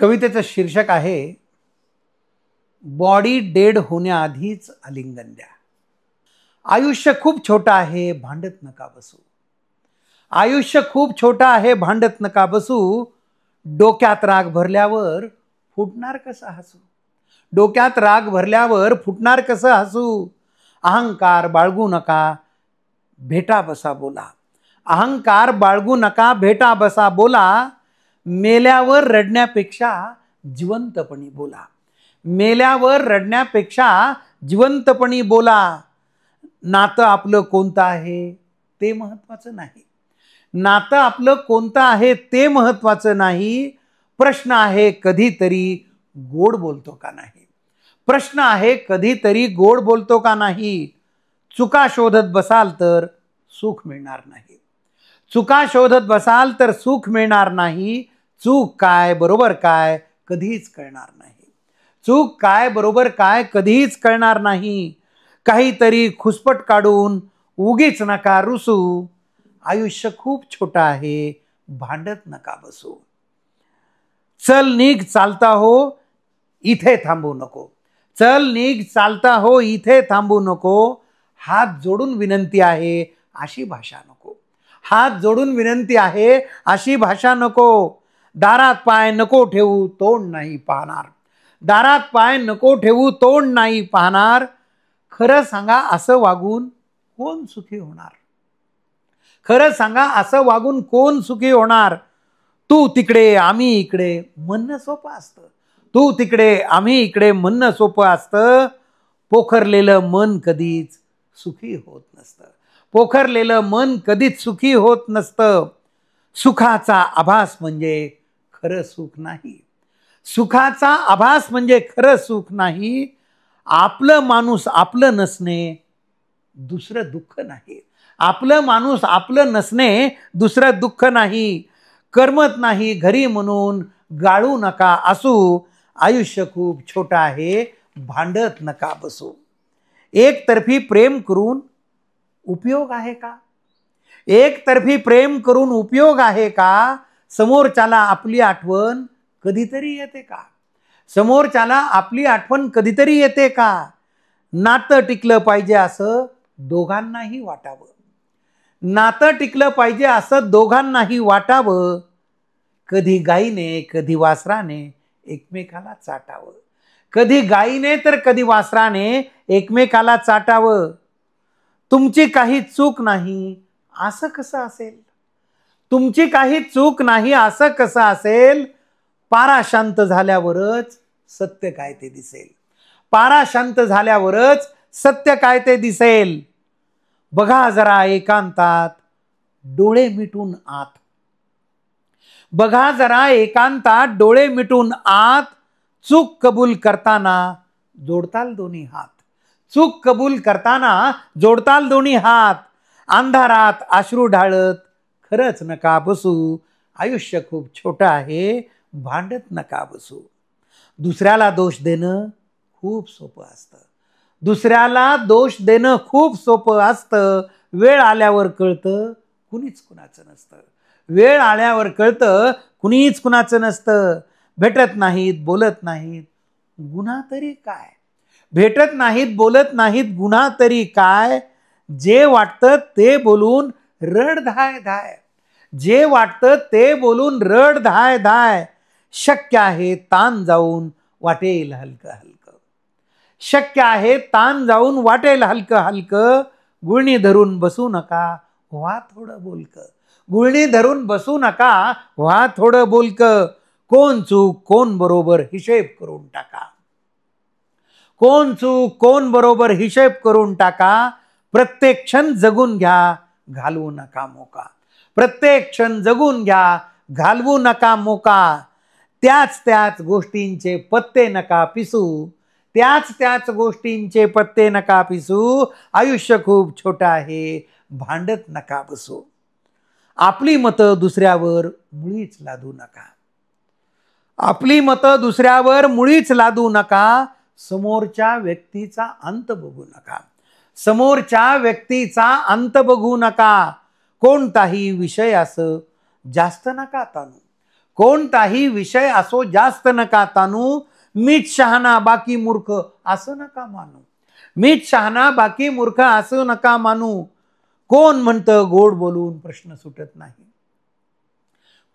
कवितेचं शीर्षक आहे body dead होण्याआधीच आलिंगन द्या. आयुष्य खूप छोटं आहे, भांडत नका बसू. आयुष्य खूप छोटं आहे, भांडत नका बसू. डोक्यात राग भरल्यावर फुटणार कसं हसू. डोक्यात राग भरल्यावर फुटणार कसं हसू. अहंकार बाळगू नका, भेटा बसा बोला. अहंकार बाळगू नका, भेटा बसा बोला. मेल्यावर रडण्यापेक्षा जिवंतपणी बोला. मेल्यावर रडण्यापेक्षा जिवंतपणी बोला. नातं आपलं कोणतं आहे ते महत्त्वाचं नाही. नातं आपलं कोणतं आहे ते महत्त्वाचं नाही. प्रश्न आहे कधीतरी गोड बोलतो का नाही. प्रश्न आहे कधीतरी गोड बोलतो का नाही. चुका शोधत बसाल तर सुख मिळणार नाही. चुका शोधत बसाल तर सुख मिळणार नाही. चूक काय बरोबर काय कधीच कळणार नाही. चूक काय बरोबर काय कधीच कळणार नाही. काहीतरी खुसपट काढून उगीच नका रुसू. आयुष्य खूप छोटं आहे, भांडत नका बसू. चल निघ चालता हो, इथे थांबू नको. चल निघ चालता हो, इथे थांबू नको. हात जोडून विनंती आहे अशी भाषा नको. हात जोडून विनंती आहे अशी भाषा नको. दारात पाय नको ठेवू, तोंड नाही पाहणार. दारात पाय नको ठेवू, तोंड नाही पाहणार. खरं सांगा असं वागून कोण सुखी होणार. खरं सांगा असं वागून कोण सुखी होणार. तू तिकडे आम्ही इकडे म्हणणं सोपं असतं. तू तिकडे आम्ही इकडे म्हणणं सोपं असतं. पोखरलेलं मन कधीच सुखी होत नसतं. पोखरलेलं मन कधीच सुखी होत नसतं. सुखाचा आभास म्हणजे खरं सुख नाही. सुखाचा आभास म्हणजे खरं सुख नाही. आपलं माणूस आपलं नसणे दुसरं दुःख नाही. आपलं माणूस आपलं नसणे दुसरं दुःख नाही. करमत नाही घरी म्हणून गाळू नका असू. आयुष्य खूप छोटं आहे, भांडत नका बसू. एकतर्फी प्रेम करून उपयोग आहे का. एकतर्फी प्रेम करून उपयोग आहे का. समोरच्याला आपली आठवण कधीतरी येते का. समोरच्याला आपली आठवण कधीतरी येते का. नातं टिकलं पाहिजे असं दोघांनाही वाटावं. नातं टिकलं पाहिजे असं दोघांनाही वाटावं. कधी गाईने कधी वासराने एकमेकाला चाटावं. कधी गाईने तर कधी वासराने एकमेकाला चाटावं. तुमची काही चूक नाही असं कसं असेल. तुमची काही चूक नाही असं कसं असेल. पारा शांत झाल्यावरच सत्य काय ते दिसेल. पारा शांत झाल्यावरच सत्य काय ते दिसेल. बघा जरा एकांतात डोळे मिटून आत. बघा जरा एकांतात डोळे मिटून आत. चूक कबूल करताना जोडताल दोन्ही हात. चूक कबूल करताना जोडताल दोन्ही हात. अंधारात अश्रू ढाळत खरंच नका बसू. आयुष्य खूप छोटं आहे, भांडत नका बसू. दुसऱ्याला दोष देणं खूप सोपं असतं. दुसऱ्याला दोष देणं खूप सोपं असतं. वेळ आल्यावर कळतं कुणीच कुणाचं नसतं. वेळ आल्यावर कळतं कुणीच कुणाचं नसतं. भेटत नाहीत बोलत नाहीत गुन्हा तरी काय. भेटत नाहीत बोलत नाहीत गुन्हा तरी काय. जे वाटतं ते बोलून रड धाय धाय. जे वाटतं ते बोलून रड धाय धाय. शक्य आहे ताण जाऊन वाटेल हलकं हलकं. शक्य आहे ताण जाऊन वाटेल हलकं हलकं. गुळणी धरून बसू नका व्हा थोडं बोलकं. गुळणी धरून बसू नका व्हा थोडं बोलकं. कोण चूक कोण बरोबर हिशेब करून टाका. कोण चूक कोण बरोबर हिशेब करून टाका. प्रत्येक क्षण जगून घ्या घालवू नका मोका. प्रत्येक क्षण जगून घ्या घालवू नका मोका. त्याच त्याच गोष्टींचे पत्ते नका पिसू. त्याच त्याच गोष्टींचे पत्ते नका पिसू. आयुष्य खूप छोटं आहे, भांडत नका बसू. आपली मतं दुसऱ्यावर मुळीच लादू नका. आपली मतं दुसऱ्यावर मुळीच लादू नका. समोरच्या व्यक्तीचा अंत बघू नका. समोरच्या व्यक्तीचा अंत बघू नका. कोणताही विषय असं जास्त नका ताणू. कोणताही विषय असो जास्त नका ताणू, मीच शहाणा बाकी मूर्ख असं नका मानू. मीच शहाणा बाकी मूर्ख असं नका मानू. कोण म्हणतं गोड बोलून प्रश्न सुटत नाही.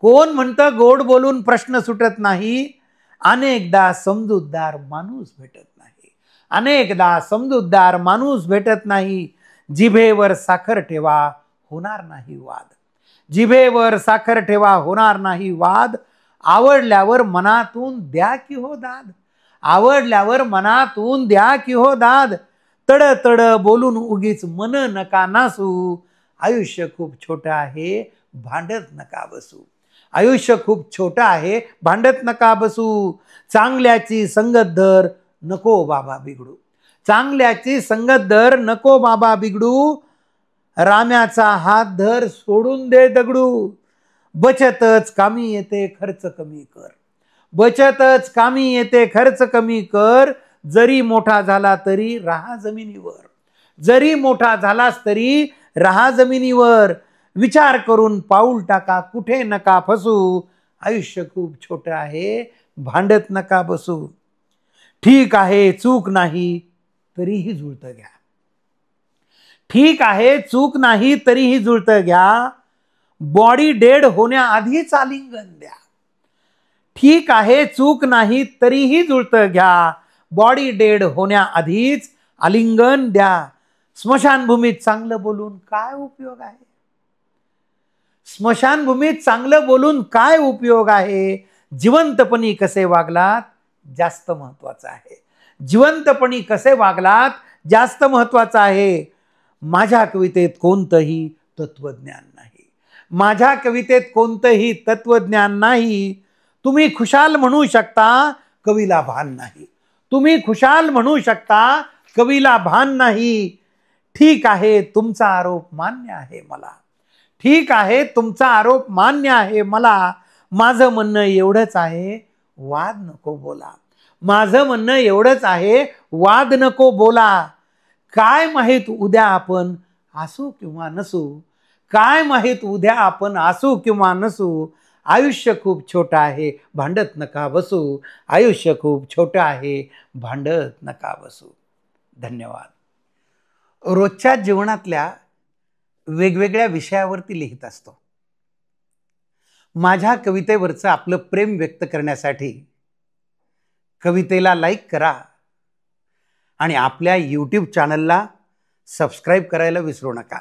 कोण म्हणतं गोड बोलून प्रश्न सुटत नाही. अनेकदा समजूतदार माणूस भेटत नाही. अनेकदा समजूतदार माणूस भेटत नाही. जिभेवर साखर ठेवा, होणार नाही वाद. जिभेवर साखर ठेवा, होणार नाही वाद. आवडल्यावर मनातून द्या की हो दाद. आवडल्यावर मनातून द्या की हो दाद. तड तड बोलून उगीच मन नका नासू. आयुष्य खूप छोटं आहे, भांडत नका बसू. आयुष्य खूप छोटं आहे, भांडत नका बसू. चांगल्याची संगत धर, नको बाबा बिघडू. चांगल्याची संगत धर, नको बाबा बिघडू. राम्याचा हात धर, सोडून दे दगडू. बचतच कामी येते, खर्च कमी कर. बचतच कामी येते, खर्च कमी कर. जरी मोठा झाला तरी राहा जमिनीवर. जरी मोठा झालास तरी राहा जमिनीवर. विचार करून पाऊल टाका, कुठे नका फसू. आयुष्य खूप छोटं आहे, भांडत नका बसू. ठीक आहे चूक नाही तरीही जुळतं घ्या. ठीक आहे चूक नाही तरीही जुळतं घ्या. बॉडी डेड होण्याआधीच आलिंगन द्या. ठीक आहे चूक नाही तरीही जुळतं घ्या. बॉडी डेड होण्याआधीच आलिंगन द्या. स्मशानभूमीत चांगलं बोलून काय उपयोग आहे. स्मशानभूमीत चांगलं बोलून काय उपयोग आहे. जिवंतपणी कसे वागलात जास्त महत्वाचं आहे. जिवंतपणी कसे वागलात जास्त महत्वाचं आहे. माझ्या कवितेत कोणतंही तत्वज्ञान नाही. माझ्या कवितेत कोणतंही तत्वज्ञान नाही. तुम्ही खुशाल म्हणू शकता, कवीला भान नाही. तुम्ही खुशाल म्हणू शकता, कवीला भान नाही. ठीक आहे तुमचा आरोप मान्य आहे मला. ठीक आहे तुमचा आरोप मान्य आहे मला. माझं म्हणणं एवढंच आहे, वाद नको बोला. माझं म्हणणं एवढंच आहे, वाद नको बोला. काय माहित उद्या आपण असू किंवा नसू. काय माहित उद्या आपण असू किंवा नसू. आयुष्य खूप छोटं आहे, भांडत नका बसू. आयुष्य खूप छोटं आहे, भांडत नका बसू. धन्यवाद. रोजच्या जीवनातल्या वेगवेगळ्या विषयावरती लिहित असतो. माझ्या कवितेवरचं आपलं प्रेम व्यक्त करण्यासाठी कवितेला लाईक करा आणि आपल्या YouTube चॅनलला सबस्क्राईब करायला विसरू नका.